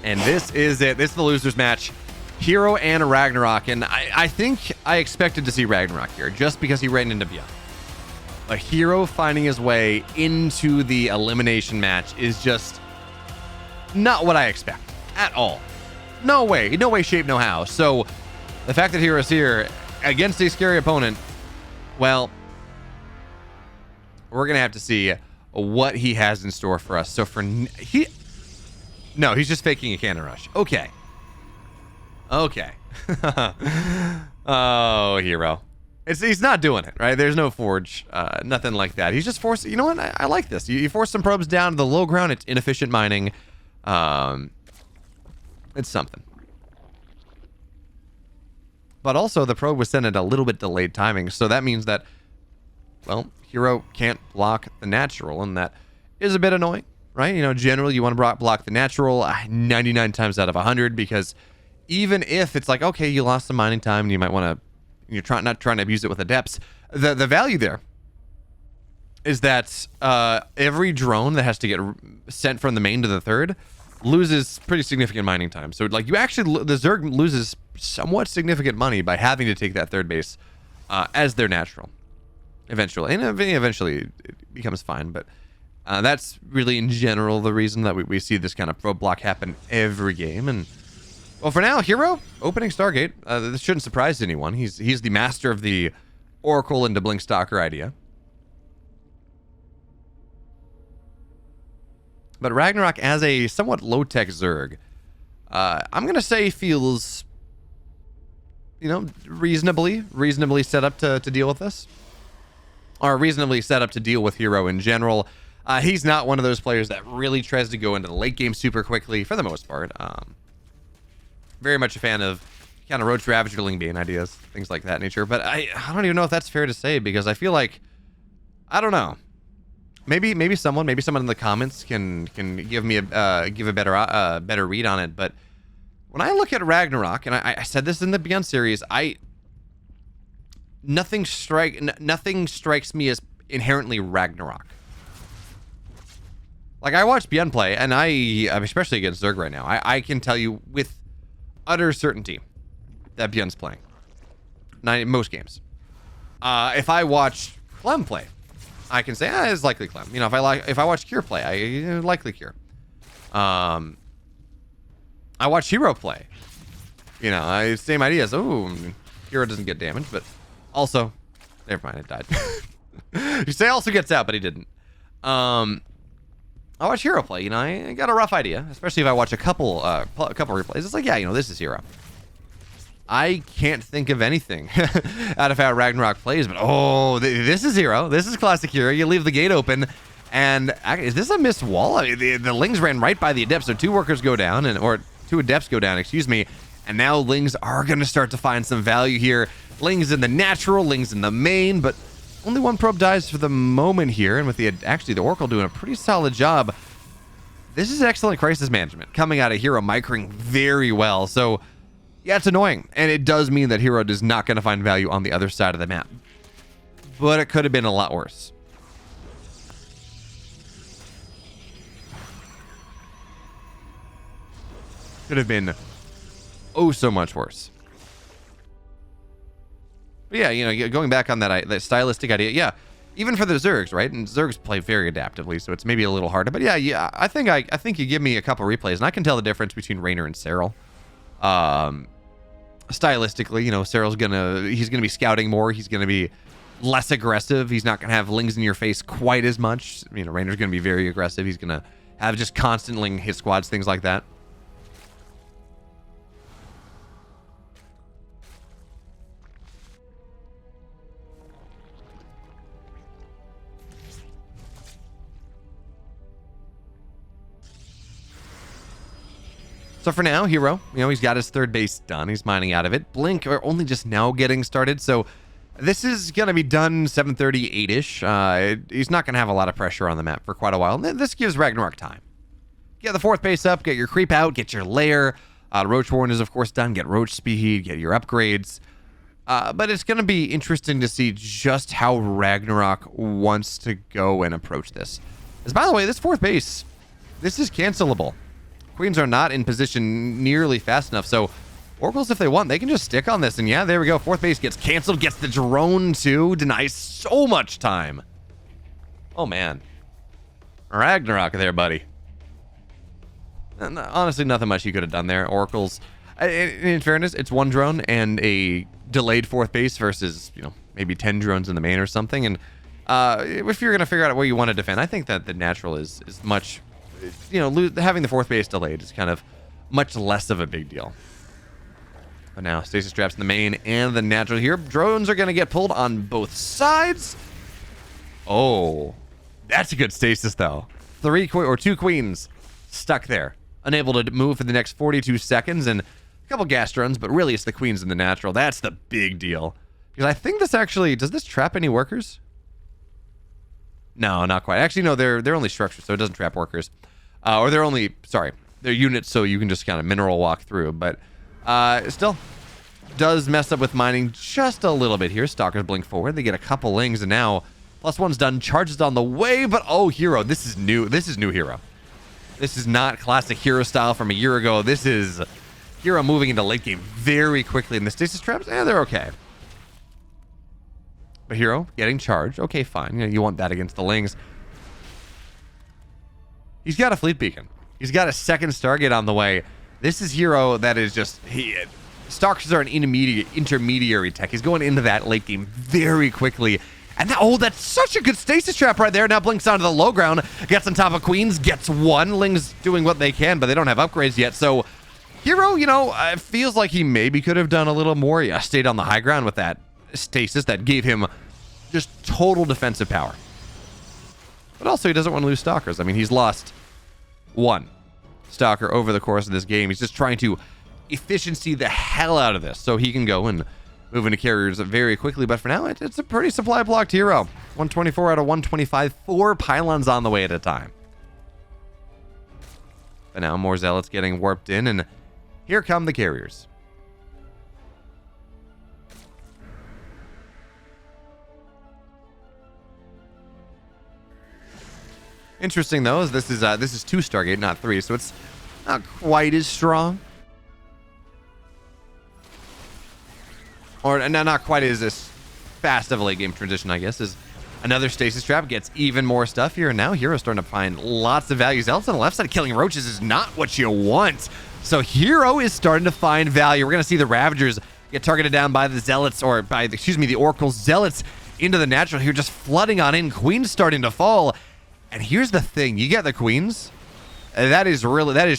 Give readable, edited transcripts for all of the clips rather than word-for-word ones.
And this is it. This is the losers match. herO and RagnaroK. And I think I expected to see RagnaroK here just because he ran into Beyond. But herO finding his way into the elimination match is just not what I expect at all. No way, shape, no how. So the fact that hero's here against a scary opponent, well, we're gonna have to see what he has in store for us. So he's just faking a cannon rush. Okay. Oh, herO. He's not doing it, right? There's no forge, nothing like that. He's just forcing. You know what? I like this. You force some probes down to the low ground. It's inefficient mining. It's something. But also, the probe was sent at a little bit delayed timing, so that means that, well, herO can't block the natural, and that is a bit annoying, right? You know, generally, you want to block the natural 99 times out of 100, because even if it's like, okay, you lost some mining time, and you might want to, you're not trying to abuse it with adepts, the value there is that every drone that has to get sent from the main to the third loses pretty significant mining time. So like the Zerg loses somewhat significant money by having to take that third base as their natural eventually. And eventually it becomes fine, but that's really in general the reason that we see this kind of probe block happen every game. And well, for now, herO opening Stargate. This shouldn't surprise anyone. He's the master of the Oracle into Blink Stalker idea. But RagnaroK, as a somewhat low-tech Zerg, I'm going to say feels, reasonably set up to deal with this. Or reasonably set up to deal with herO in general. He's not one of those players that really tries to go into the late game super quickly, for the most part. Very much a fan of kind of Roach Ravager, Lingbane ideas, things like that nature. But I don't even know if that's fair to say, because I feel like, I don't know. Maybe someone in the comments can give me a better read on it. But when I look at RagnaroK, and I said this in the Beyond series, nothing strikes me as inherently RagnaroK. Like, I watch Beyond play, and especially against Zerg right now, I can tell you with utter certainty that Beyond's playing. Most games. If I watch Clem play, I can say, it's likely Clem. If I watch Cure play, likely Cure. I watch herO play. Same ideas. Oh, herO doesn't get damaged, but also, never mind, it died. You say also gets out, but he didn't. I watch herO play. I got a rough idea, especially if I watch a couple replays. It's like, this is herO. I can't think of anything out of how RagnaroK plays, but this is herO. This is classic herO. You leave the gate open, and is this a missed wall? I mean, the Lings ran right by the Adepts, so two workers go down, or two Adepts go down, excuse me, and now Lings are going to start to find some value here. Lings in the natural, Lings in the main, but only one probe dies for the moment here, and with the Oracle doing a pretty solid job. This is excellent crisis management coming out of herO, micring very well, so yeah, it's annoying, and it does mean that herO is not going to find value on the other side of the map. But it could have been a lot worse. Could have been so much worse. But yeah, going back on that stylistic idea, even for the Zergs, right? And Zergs play very adaptively, so it's maybe a little harder. But yeah, I think you give me a couple replays, and I can tell the difference between Raynor and Serral. Stylistically, Serral's he's gonna be scouting more. He's gonna be less aggressive. He's not gonna have Lings in your face quite as much. Raynor's gonna be very aggressive. He's gonna have just constant Ling hit squads, things like that. So for now, herO, he's got his third base done. He's mining out of it. Blink are only just now getting started, so this is going to be done 7:30, 8-ish. He's not going to have a lot of pressure on the map for quite a while. And this gives RagnaroK time. Get the fourth base up, get your creep out, get your lair. Roach Warren is, of course, done. Get Roach speed, get your upgrades. But it's going to be interesting to see just how RagnaroK wants to go and approach this. As by the way, this fourth base, this is cancelable. Queens are not in position nearly fast enough. So Oracles, if they want, they can just stick on this. And yeah, there we go. Fourth base gets canceled, gets the drone too. Denies so much time. Oh, man. RagnaroK there, buddy. And honestly, nothing much you could have done there. Oracles, in fairness, it's one drone and a delayed fourth base versus, you know, maybe 10 drones in the main or something. And if you're going to figure out where you want to defend, I think that the natural is much, you know, having the fourth base delayed is kind of much less of a big deal. But now, stasis traps in the main and the natural here. Drones are going to get pulled on both sides. Oh, that's a good stasis, though. Two queens stuck there, unable to move for the next 42 seconds, and a couple gas drones, but really it's the queens and the natural. That's the big deal. Because I think this actually, does this trap any workers? No, not quite. Actually, no, they're only structures, so it doesn't trap workers. Or they're only, sorry, they're units, so you can just kind of mineral walk through. But still, does mess up with mining just a little bit here. Stalkers blink forward. They get a couple lings, and now +1's done. Charges on the way, but oh, herO. This is new. This is new herO. This is not classic herO style from a year ago. This is herO moving into late game very quickly. And the stasis traps, they're okay. But herO getting charged. Okay, fine. You know, you want that against the lings. He's got a fleet beacon. He's got a second Stargate on the way. This is herO that is just... Stalkers are an intermediary tech. He's going into that late game very quickly. And now, oh, that's such a good stasis trap right there. Now blinks onto the low ground. Gets on top of queens. Gets one. Ling's doing what they can, but they don't have upgrades yet. So herO, you know, feels like he maybe could have done a little more. Yeah, stayed on the high ground with that stasis that gave him just total defensive power. But also, he doesn't want to lose stalkers. I mean, he's lost one stalker over the course of this game. He's just trying to efficiency the hell out of this so he can go and move into carriers very quickly. But for now, it's a pretty supply blocked herO. 124 out of 125. 4 pylons on the way at a time. But now more zealots getting warped in, and here come the carriers. Interesting though, is this is 2 Stargate, not 3, so it's not quite as strong. Or not quite as fast of a late game transition, I guess, as another stasis trap gets even more stuff here. And now herO's starting to find lots of value. Zealots on the left side killing roaches is not what you want. So herO is starting to find value. We're going to see the Ravagers get targeted down by the Zealots, or by, the Oracle's Zealots into the natural here, just flooding on in. Queens starting to fall. And here's the thing, you get the queens, that is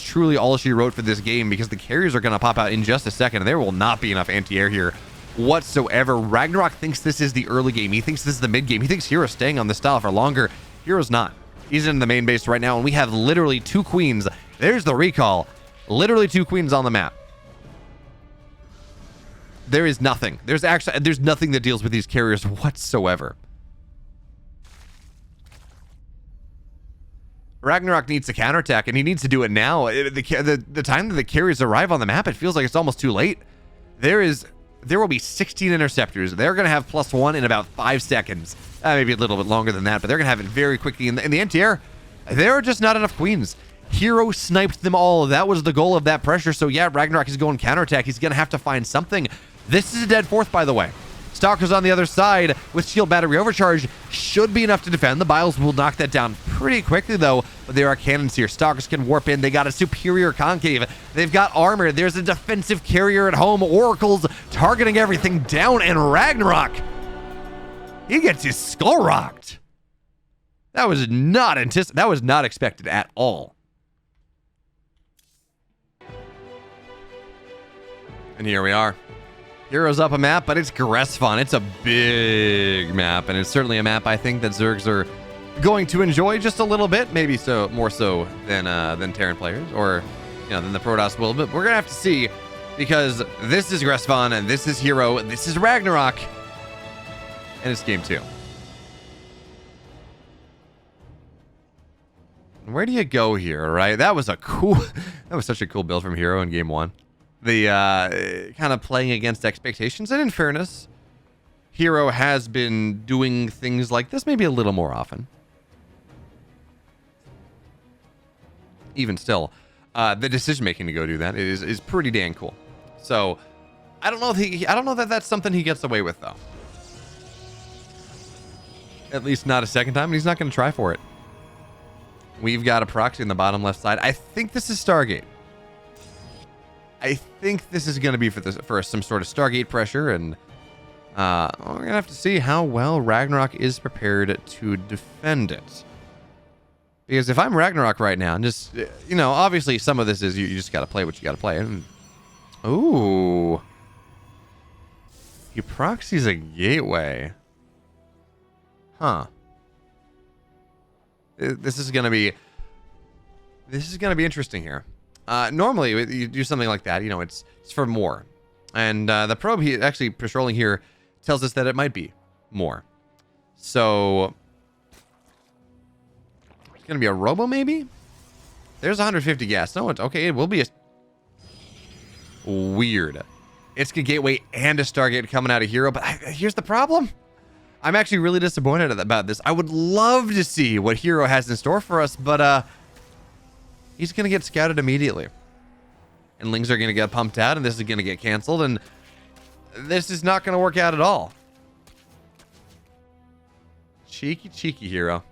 truly all she wrote for this game, because the carriers are going to pop out in just a second, and there will not be enough anti-air here whatsoever. RagnaroK thinks this is the early game. He thinks this is the mid game. He thinks herO's staying on this style for longer. herO's not. He's in the main base right now, and we have literally 2 queens. There's the recall. Literally 2 queens on the map. There is nothing. There's nothing that deals with these carriers whatsoever. RagnaroK needs to counterattack, and he needs to do it now. The time that the carriers arrive on the map, it feels like it's almost too late. There will be 16 interceptors. They're going to have +1 in about 5 seconds. Maybe a little bit longer than that, but they're going to have it very quickly. In the anti-air, there are just not enough queens. herO sniped them all. That was the goal of that pressure. So yeah, RagnaroK is going counterattack. He's going to have to find something. This is a dead fourth, by the way. Stalkers on the other side with shield battery overcharge should be enough to defend. The Biles will knock that down pretty quickly, though. But there are cannons here. Stalkers can warp in. They got a superior concave. They've got armor. There's a defensive carrier at home. Oracles targeting everything down, and RagnaroK, he gets his skull rocked. That was not expected at all. And here we are. herO's up a map, but it's Gressfon. It's a big map, and it's certainly a map I think that Zergs are going to enjoy just a little bit, maybe more so than Terran players, or than the Protoss will. But we're gonna have to see, because this is Gressfon, and this is herO, this is RagnaroK, and it's game 2. Where do you go here, right? That was such a cool build from herO in game 1. The kind of playing against expectations. And in fairness, herO has been doing things like this maybe a little more often. Even still. the decision making to go do that is pretty dang cool. So I don't know if I don't know that that's something he gets away with though. At least not a second time, and he's not going to try for it. We've got a proxy in the bottom left side. I think this is Stargate. I think this is going to be for some sort of Stargate pressure, and we're going to have to see how well RagnaroK is prepared to defend it. Because if I'm RagnaroK right now, and just, you know, obviously some of this is you just got to play what you got to play. And, ooh. He proxies a gateway. Huh. This is going to be interesting here. Normally you do something like that, you know, it's for more. And the probe he actually patrolling here tells us that it might be more. So it's going to be a robo maybe? There's 150 gas. No, it's okay. It will be a weird. It's a gateway and a Stargate coming out of herO, but here's the problem. I'm actually really disappointed about this. I would love to see what herO has in store for us, but he's going to get scouted immediately. And Lings are going to get pumped out, and this is going to get canceled, and this is not going to work out at all. Cheeky herO.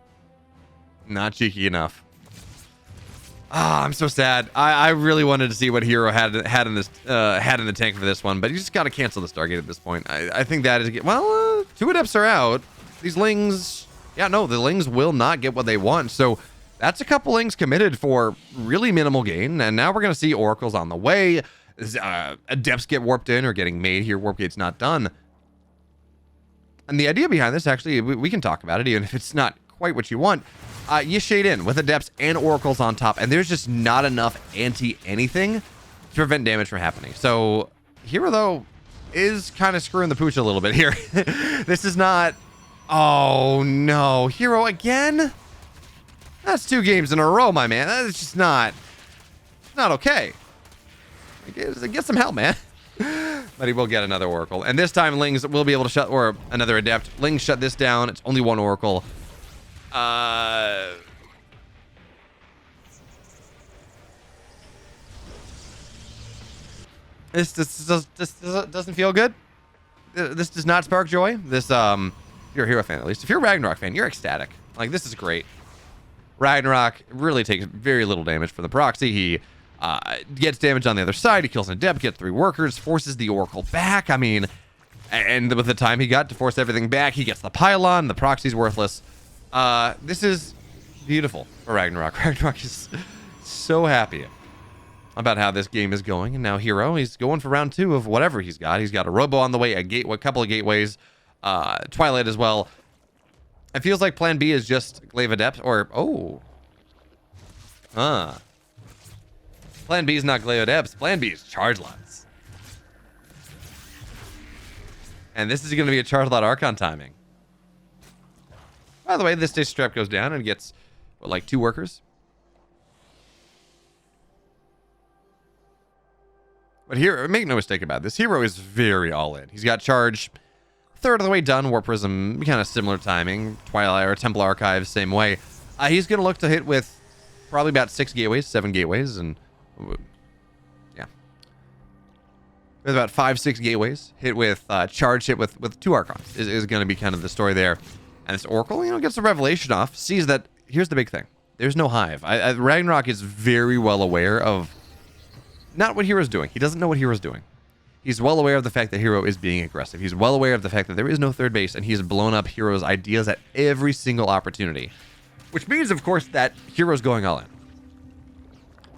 Not cheeky enough. Ah, I'm so sad. I really wanted to see what herO had in this had in the tank for this one, but you just got to cancel the Stargate at this point. I think that is well, 2 adepts are out. These Lings, yeah, no, the Lings will not get what they want. So that's a couple Lings committed for really minimal gain, and now we're gonna see Oracles on the way. Adepts get warped in or getting made here. Warp gate's not done. And the idea behind this, actually, we can talk about it, even if it's not quite what you want. You shade in with Adepts and Oracles on top, and there's just not enough anti-anything to prevent damage from happening. So herO, though, is kind of screwing the pooch a little bit here. This is not... Oh, no. herO again? That's 2 games in a row, my man. That's just not... It's not okay. Get some help, man. But he will get another Oracle. And this time, Lings will be able to shut... Or another Adept. Lings shut this down. It's only 1 Oracle. This doesn't feel good. This does not spark joy. This, if you're a herO fan, at least. If you're a RagnaroK fan, you're ecstatic. Like, this is great. RagnaroK really takes very little damage from the proxy. He gets damage on the other side. He kills an Adept, gets 3 workers, forces the Oracle back. I mean, and with the time he got to force everything back, he gets the pylon. The proxy's worthless. This is beautiful for RagnaroK. RagnaroK is so happy about how this game is going, and now herO, he's going for round 2 of whatever he's got. He's got a robo on the way, a couple of gateways, Twilight as well. It feels like plan B is just Glaive Adept, or plan B is not Glaive Adepts. Plan B is Charge Lots, and this is going to be a Charge Lot Archon timing. By the way, this day strap goes down and gets, what, like 2 workers? But here, make no mistake about this, herO is very all in. He's got charge, 1/3 of the way done. War Prism, kind of similar timing. Twilight or Temple Archives, same way. He's going to look to hit with probably about 6 gateways, 7 gateways, and yeah. With about 5-6 gateways. Hit with charge, hit with 2 Archons is going to be kind of the story there. And this Oracle, you know, gets the revelation off, sees that, here's the big thing. There's no hive. RagnaroK is very well aware of not what herO's doing. He doesn't know what herO's doing. He's well aware of the fact that herO is being aggressive. He's well aware of the fact that there is no 3rd base, and he's blown up herO's ideas at every single opportunity. Which means, of course, that herO's going all in.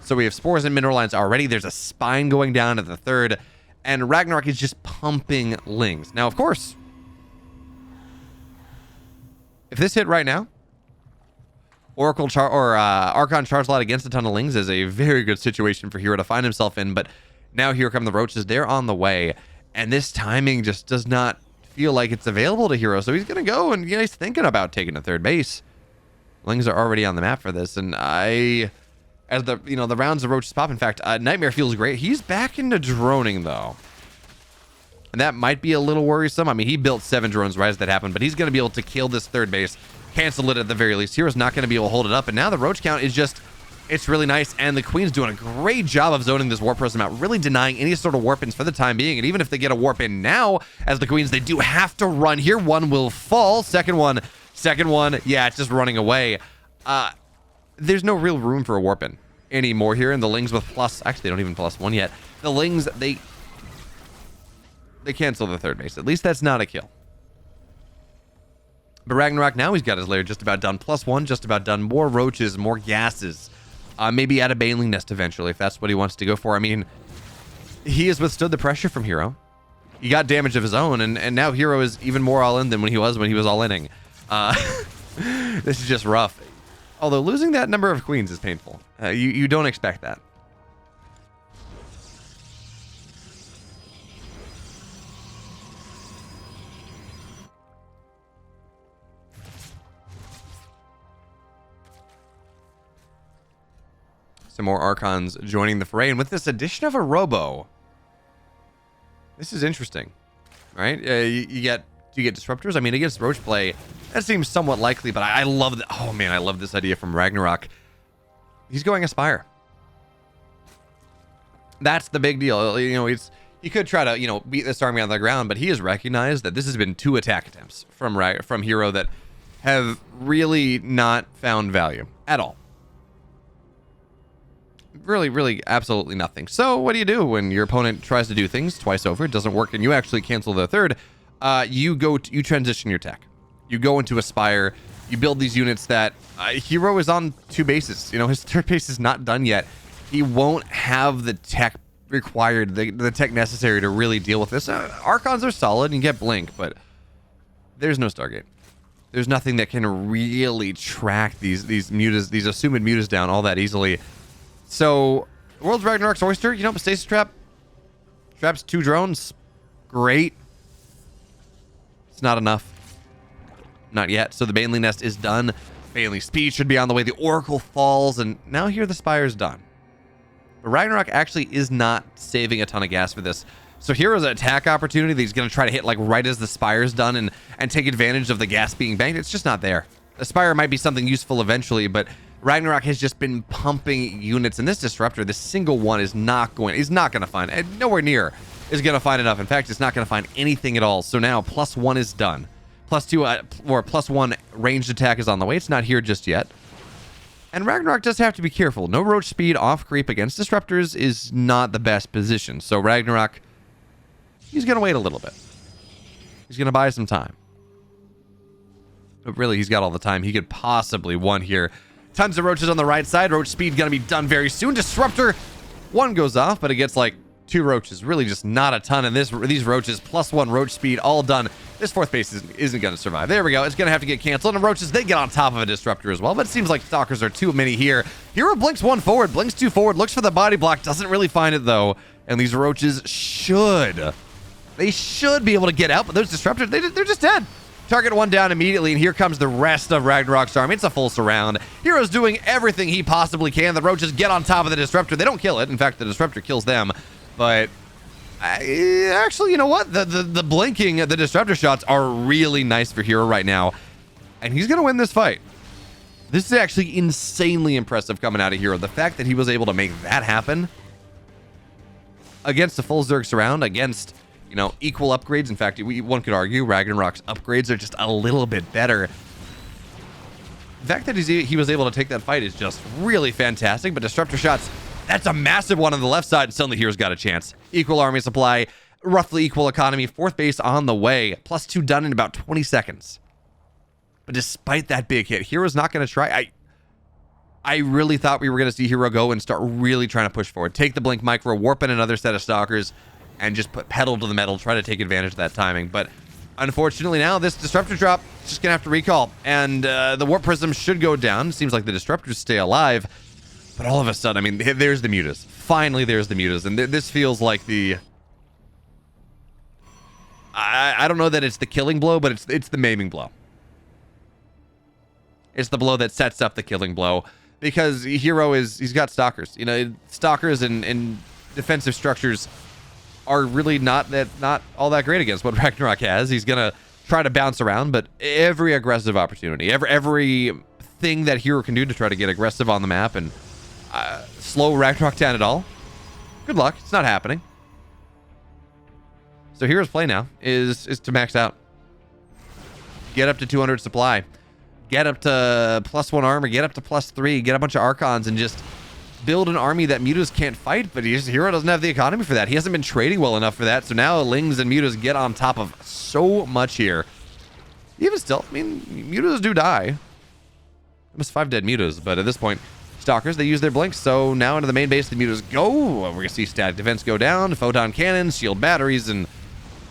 So we have Spores and Mineral Lines already. There's a Spine going down at the 3rd, and RagnaroK is just pumping Lings. Now, of course, if this hit right now, Archon Charge Lot against a ton of Lings is a very good situation for herO to find himself in, but now here come the Roaches. They're on the way, and this timing just does not feel like it's available to herO, so he's going to go, and he's thinking about taking a 3rd base. Lings are already on the map for this, and as the rounds of Roaches pop, in fact, Nightmare feels great. He's back into droning, though. And that might be a little worrisome. I mean, he built 7 drones right as that happened, but he's going to be able to kill this 3rd base, cancel it at the very least. herO's not going to be able to hold it up, and now the Roach count is just It's really nice, and the Queen's doing a great job of zoning this Warp Prism out, really denying any sort of warp-ins for the time being. And even if they get a warp in now, as the Queens, they do have to run here. One will fall. Second one, yeah, it's just running away. There's no real room for a warp in anymore here. And the Lings with plus, actually, they don't even plus 1 yet. The Lings, they cancel the third base. At least that's not a kill. But RagnaroK, now he's got his lair just about done. +1, just about done. More roaches, more gases. Maybe add a baneling nest eventually, if that's what he wants to go for. I mean, he has withstood the pressure from herO. He got damage of his own, and now herO is even more all-in than when he was all-inning. This is just rough. Although losing that number of queens is painful. You don't expect that. Some more Archons joining the fray, and with this addition of a Robo, this is interesting, right? You get disruptors. I mean, against Roach play, that seems somewhat likely, but I love that. Oh man, I love this idea from RagnaroK. He's going Aspire. That's the big deal. You know, he could try to, you know, beat this army on the ground, but he has recognized that this has been 2 attack attempts from herO that have really not found value at all. Really absolutely nothing. So what do you do when your opponent tries to do things twice over, it doesn't work, and you actually cancel the third? You transition your tech. You go into Aspire. You build these units that herO is on 2 bases. You know, his third base is not done yet. He won't have the tech required, the tech necessary to really deal with this. Archons are solid and you get Blink, but there's no Stargate. There's nothing that can really track these mutas, these assumed mutas down all that easily. So, World's RagnaroK's Oyster, you know, Stasis Trap. Traps 2 drones. Great. It's not enough. Not yet. So the Baneling Nest is done. Baneling Speed should be on the way. The Oracle falls, and now here the Spire's done. But RagnaroK actually is not saving a ton of gas for this. So here's an attack opportunity that he's going to try to hit like right as the Spire's done and take advantage of the gas being banked. It's just not there. The Spire might be something useful eventually, but RagnaroK has just been pumping units, and this disruptor, this single one, is not going to find, and nowhere near is going to find enough. In fact, it's not going to find anything at all. So now +1 is done. +2 or +1 ranged attack is on the way. It's not here just yet. And RagnaroK does have to be careful. No roach speed off creep against disruptors is not the best position. So RagnaroK, he's going to wait a little bit. He's going to buy some time. But really, he's got all the time he could possibly want here. Tons of roaches on the right side. Roach speed going to be done very soon. Disruptor, 1 goes off, but it gets like 2 roaches. Really just not a ton. And these roaches, +1 roach speed, all done. This 4th base isn't going to survive. There we go. It's going to have to get canceled. And roaches, they get on top of a disruptor as well. But it seems like stalkers are too many here. herO blinks 1 forward, blinks 2 forward, looks for the body block. Doesn't really find it, though. And these roaches they should be able to get out. But those disruptors, they're just dead. Target 1 down immediately, and here comes the rest of RagnaroK's army. It's a full surround. herO's doing everything he possibly can. The roaches get on top of the disruptor. They don't kill it. In fact, the disruptor kills them. But actually, you know what? The blinking, the disruptor shots are really nice for herO right now. And he's going to win this fight. This is actually insanely impressive coming out of herO. The fact that he was able to make that happen against a full Zerg surround, against, you know, equal upgrades. In fact, one could argue RagnaroK's upgrades are just a little bit better. The fact that he was able to take that fight is just really fantastic. But disruptor shots, that's a massive one on the left side, and suddenly hero's got a chance. Equal army supply, roughly equal economy, 4th base on the way, +2 done in about 20 seconds. But despite that big hit, herO's not going to try. I really thought we were going to see herO go and start really trying to push forward. Take the blink micro, warp in another set of stalkers, and just put pedal to the metal, try to take advantage of that timing. But unfortunately now, this disruptor drop is just going to have to recall. And the warp prism should go down. Seems like the disruptors stay alive. But all of a sudden, I mean, there's the mutas. Finally, there's the mutas. And this feels like the... I don't know that it's the killing blow, but it's the maiming blow. It's the blow that sets up the killing blow. Because herO he's got stalkers. You know, stalkers and defensive structures are really not all that great against what RagnaroK has. He's gonna try to bounce around, but every aggressive opportunity, every thing that herO can do to try to get aggressive on the map and slow RagnaroK down at all. Good luck. It's not happening. So hero's play now is to max out. Get up to 200 supply. Get up to +1 armor. Get up to +3. Get a bunch of Archons and just build an army that mutas can't fight. But hero doesn't have the economy for that. He hasn't been trading well enough for that. So now Lings and mutas get on top of so much here. Even still, I mean, mutas do die. Almost 5 dead mutas, but at this point, Stalkers, they use their blinks, so now into the main base, the mutas go. We're going to see static defense go down, photon cannons, shield batteries, and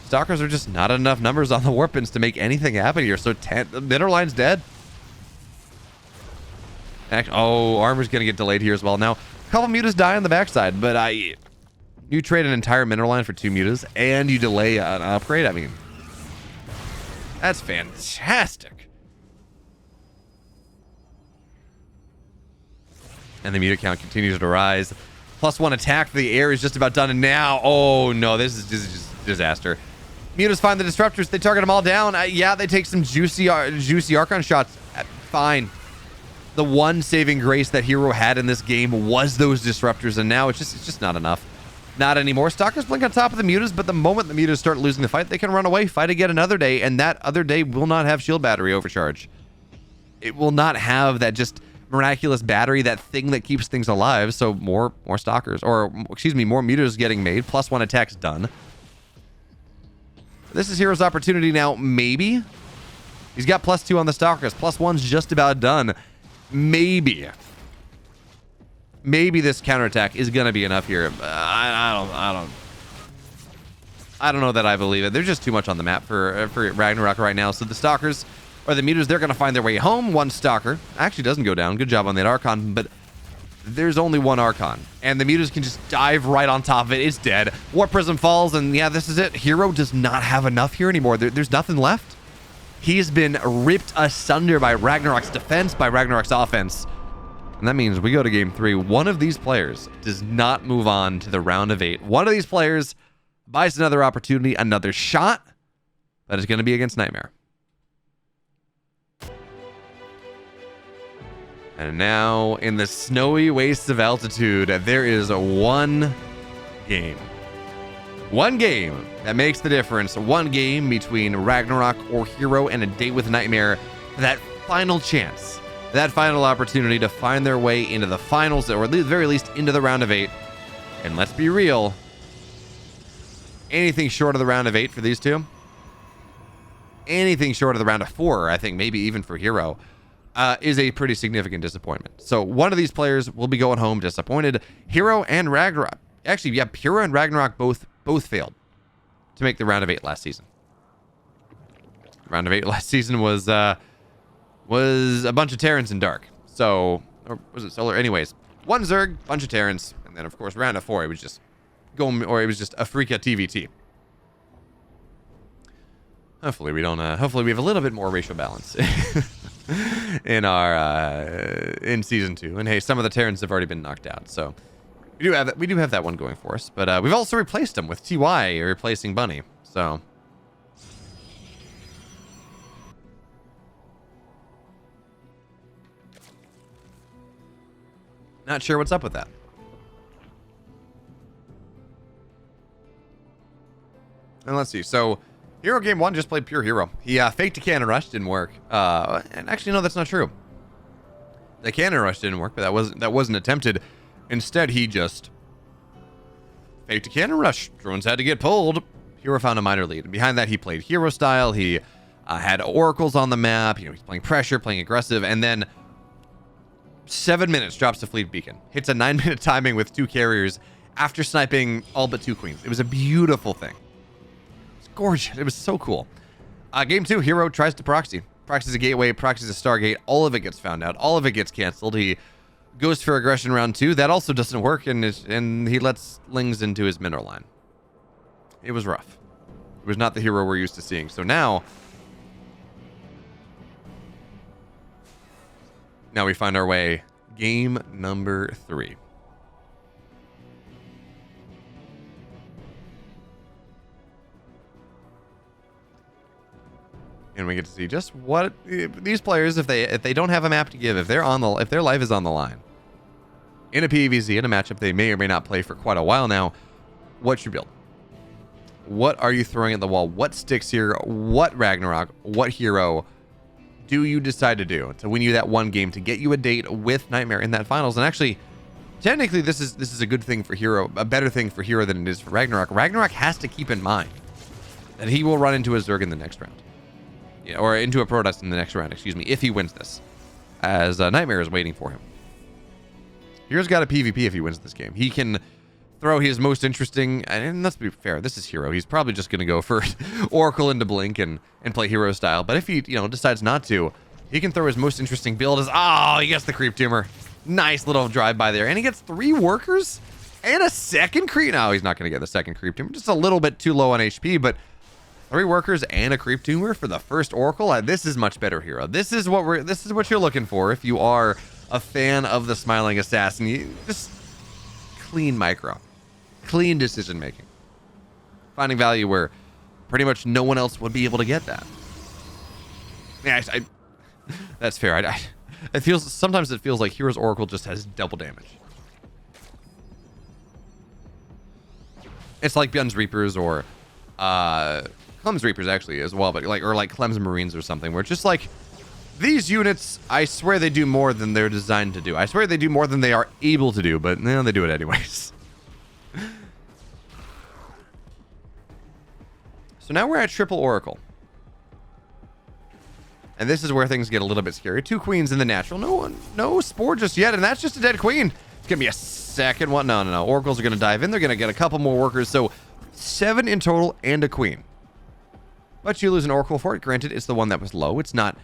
Stalkers are just not enough numbers on the warpins to make anything happen here, so the middle line's dead. Oh, armor's going to get delayed here as well. Now, a couple mutas die on the backside, but you trade an entire mineral line for 2 mutas, and you delay an upgrade? I mean, that's fantastic. And the muta count continues to rise. +1 attack for the air is just about done. And now, oh no, this is just disaster. Mutas find the disruptors. They target them all down. Yeah, they take some juicy Archon shots. Fine. The one saving grace that hero had in this game was those disruptors. And now it's just not enough. Not anymore. Stalkers blink on top of the mutas, but the moment the mutas start losing the fight, they can run away, fight again another day. And that other day will not have shield battery overcharge. It will not have that just miraculous battery, that thing that keeps things alive. So more Stalkers, or excuse me, more mutas getting made. +1 attacks done. This is hero's opportunity now. Maybe he's got +2 on the Stalkers. +1's just about done. Maybe this counterattack is gonna be enough here. I don't know that I believe it. There's just too much on the map for RagnaroK right now. So the Stalkers, or the mutas, they're going to find their way home. One Stalker actually doesn't go down. Good job on that Archon, but there's only one Archon. And the mutas can just dive right on top of it. It's dead. Warp Prism falls, and yeah, this is it. Hero does not have enough here anymore. There's nothing left. He's been ripped asunder by RagnaroK's defense, by RagnaroK's offense. And that means we go to game 3. One of these players does not move on to the round of 8. One of these players buys another opportunity, another shot, but it's going to be against Nightmare. And now, in the snowy wastes of altitude, there is one game. One game that makes the difference. One game between RagnaroK or hero and a date with Nightmare. That final chance, that final opportunity to find their way into the finals, or at the very least into the round of 8. And let's be real, anything short of the round of 8 for these two, anything short of the round of 4, I think maybe even for hero, is a pretty significant disappointment. So one of these players will be going home disappointed. Hero and RagnaroK, actually, yeah, hero and RagnaroK both failed to make the round of 8 last season. Round of 8 last season was a bunch of Terrans in dark. So, or was it solar? Anyways, one Zerg, bunch of Terrans, and then of course round of 4 it was just it was just a Afrika TVT. Hopefully we don't. Hopefully we have a little bit more racial balance in our in season 2. And hey, some of the Terrans have already been knocked out, so we do have that one going for us. But we've also replaced them with TY replacing Bunny. So not sure what's up with that. And let's see. So hero game 1 just played pure hero. He faked a cannon rush, didn't work. And actually, no, that's not true. The cannon rush didn't work, but that wasn't attempted. Instead, he just faked a cannon rush. Drones had to get pulled. Hero found a minor lead. And behind that, he played hero style. He had oracles on the map. You know, he's playing pressure, playing aggressive, and then 7 minutes drops to fleet beacon. Hits a 9-minute timing with 2 carriers after sniping all but 2 queens. It was a beautiful thing. Gorgeous. It was so cool. Game 2, hero tries to proxy. Proxies a gateway, proxies a Stargate. All of it gets found out. All of it gets canceled. He goes for aggression round 2. That also doesn't work, and he lets Lings into his mineral line. It was rough. It was not the hero we're used to seeing. So now we find our way. Game number 3. And we get to see just what these players, if they don't have a map to give, if their life is on the line, in a PvZ, in a matchup they may or may not play for quite a while now, what's your build? What are you throwing at the wall? What sticks here? What RagnaroK? What herO do you decide to do to win you that one game, to get you a date with Nightmare in that finals? And actually, technically, this is a good thing for herO, a better thing for herO than it is for RagnaroK. RagnaroK has to keep in mind that he will run into a Zerg in the next round. Yeah, or into a Protoss in the next round, excuse me, if he wins this, as Nightmare is waiting for him. herO's got a PvP if he wins this game. He can throw his most interesting, and let's be fair, this is herO. He's probably just going to go for Oracle into Blink and play herO style. But if he, decides not to, he can throw his most interesting build as, he gets the creep tumor. Nice little drive-by there. And he gets 3 workers and a second creep. No, he's not going to get the second creep tumor. Just a little bit too low on HP, but 3 workers and a creep tumor for the first Oracle. This is much better herO. This is what you're looking for if you are a fan of the Smiling Assassin. You just clean micro. Clean decision making. Finding value where pretty much no one else would be able to get that. Yeah, that's fair. Sometimes it feels like herO's Oracle just has double damage. It's like Bjorn's Reapers or Clem's Reapers actually as well, but like Clem's Marines or something, where it's just like these units, I swear they do more than they're designed to do. I swear they do more than they are able to do, but they do it anyways. So now we're at triple Oracle. And this is where things get a little bit scary. 2 queens in the natural. No spore just yet, and that's just a dead queen. It's going to be a second one. No. Oracles are going to dive in. They're going to get a couple more workers. So 7 in total and a queen. But you lose an Oracle for it. Granted, it's the one that was low. It's not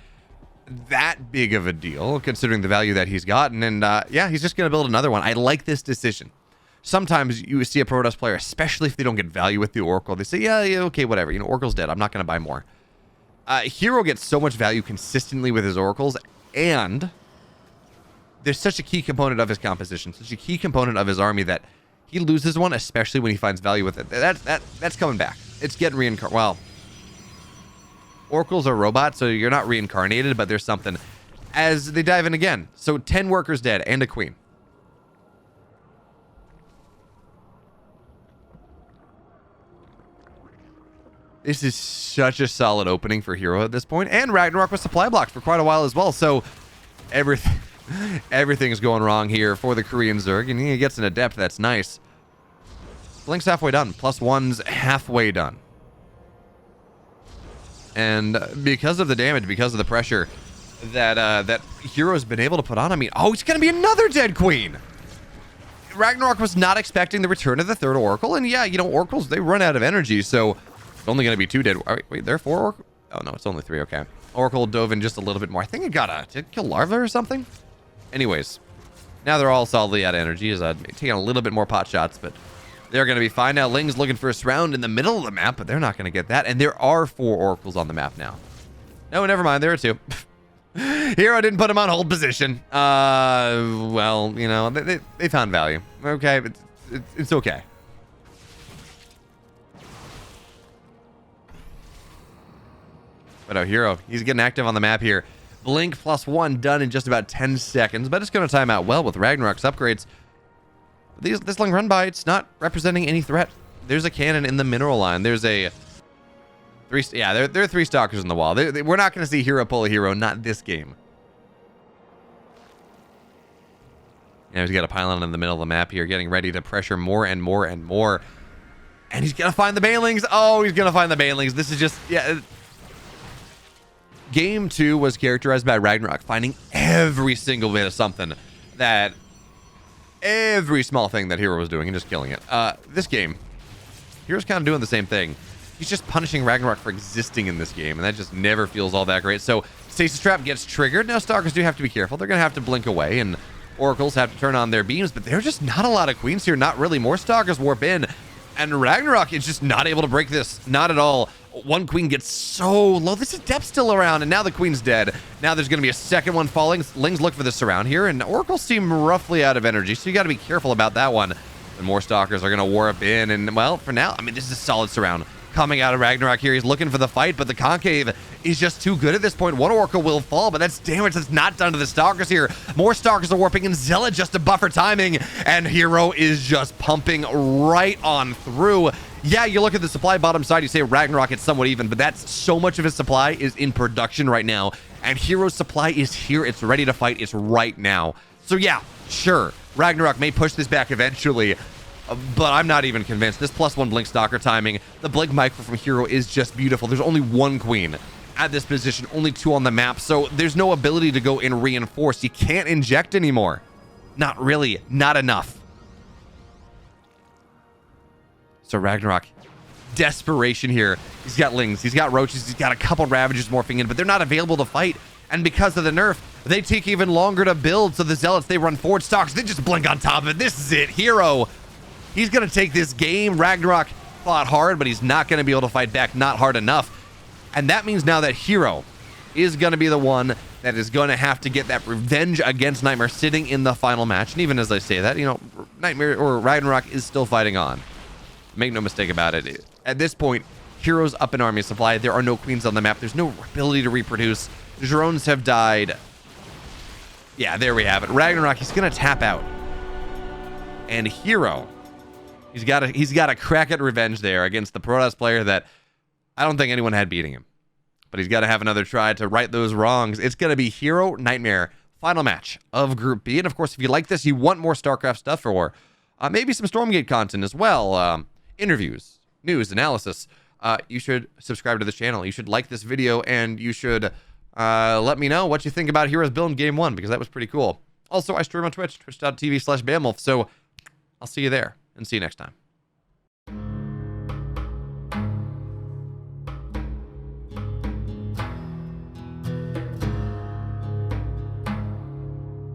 that big of a deal, considering the value that he's gotten. And yeah, he's just going to build another one. I like this decision. Sometimes you see a Protoss player, especially if they don't get value with the Oracle, they say, yeah, okay, whatever. Oracle's dead. I'm not going to buy more. herO gets so much value consistently with his Oracles, and there's such a key component of his composition, such a key component of his army that he loses one, especially when he finds value with it. That's coming back. It's getting reincarnated. Well, Oracles are robots, so you're not reincarnated, but there's something. As they dive in again. So 10 workers dead and a queen. This is such a solid opening for herO at this point. And RagnaroK was supply blocked for quite a while as well. So everything's going wrong here for the Korean Zerg. And he gets an Adept. That's nice. Blink's halfway done. +1's halfway done. And because of the damage, because of the pressure that herO's been able to put on, I mean, it's going to be another dead queen. RagnaroK was not expecting the return of the 3rd Oracle. And yeah, Oracles, they run out of energy. So it's only going to be 2 dead. Wait, there are 4 Oracle? Oh, no, it's only 3. Okay. Oracle dove in just a little bit more. I think did it kill Larva or something? Anyways, now they're all solidly out of energy. As taking a little bit more pot shots, but they're going to be fine. Now, Ling's looking for a surround in the middle of the map, but they're not going to get that. And there are 4 Oracles on the map now. No, never mind. There are 2. herO didn't put him on hold position. Well, they found value. Okay, but it's okay. But herO, he's getting active on the map here. Blink +1 done in just about 10 seconds, but it's going to time out well with RagnaroK's upgrades. This long run by, it's not representing any threat. There's a cannon in the mineral line. There's a 3. Yeah, there are 3 stalkers in the wall. We're not going to see herO pull a herO, not this game. Yeah, he's got a pylon in the middle of the map here, getting ready to pressure more and more and more. And he's going to find the Banelings. Oh, he's going to find the Banelings. This is just, yeah. Game 2 was characterized by RagnaroK finding every single bit of something that every small thing that herO was doing and just killing it. This game, herO's kind of doing the same thing. He's just punishing RagnaroK for existing in this game, and that just never feels all that great. So Stasis Trap gets triggered. Now Stalkers do have to be careful. They're going to have to blink away, and Oracles have to turn on their beams, but there's just not a lot of queens here. Not really. More Stalkers warp in, and RagnaroK is just not able to break this. Not at all. 1 queen gets so low. This is Depth still around, and now the queen's dead. Now there's going to be a second one falling. Lings look for the surround here, and Oracles seem roughly out of energy, so you got to be careful about that one. And more Stalkers are going to warp in, and well, for now, I mean, this is a solid surround. coming out of RagnaroK here. He's looking for the fight, but the Concave is just too good at this point. One Oracle will fall, but that's damage that's not done to the Stalkers here. More Stalkers are warping, and Zealot just to buffer timing, and herO is just pumping right on through. Yeah, you look at the supply bottom side, you say RagnaroK, it's somewhat even, but that's so much of his supply is in production right now, and herO's supply is here. It's ready to fight. It's right now. So yeah, sure, RagnaroK may push this back eventually, but I'm not even convinced. This +1 Blink Stalker timing, the Blink Micro from herO is just beautiful. There's only one Queen at this position, only 2 on the map, so there's no ability to go and reinforce. You can't inject anymore. Not really, not enough. So RagnaroK, desperation here. He's got Lings, he's got Roaches, he's got a couple Ravagers morphing in, but they're not available to fight. And because of the nerf, they take even longer to build. So the Zealots, they run forward stocks, they just blink on top of it. This is it, herO. He's gonna take this game. RagnaroK fought hard, but he's not gonna be able to fight back, not hard enough. And that means now that herO is gonna be the one that is gonna have to get that revenge against Nightmare sitting in the final match. And even as I say that, you know, Nightmare or RagnaroK is still fighting on. Make no mistake about it. At this point, herO's up in army supply. There are no queens on the map. There's no ability to reproduce. The drones have died. Yeah, there we have it. RagnaroK, he's gonna tap out. And herO, he's got a crack at revenge there against the Protoss player that I don't think anyone had beating him. But he's got to have another try to right those wrongs. It's gonna be herO Nightmare, final match of Group B. And of course, if you like this, you want more StarCraft stuff, or maybe some Stormgate content as well. Interviews, news, analysis, you should subscribe to this channel. You should like this video, and you should let me know what you think about herO's build in Game 1, because that was pretty cool. Also, I stream on Twitch, twitch.tv/bamwolf, so I'll see you there, and see you next time.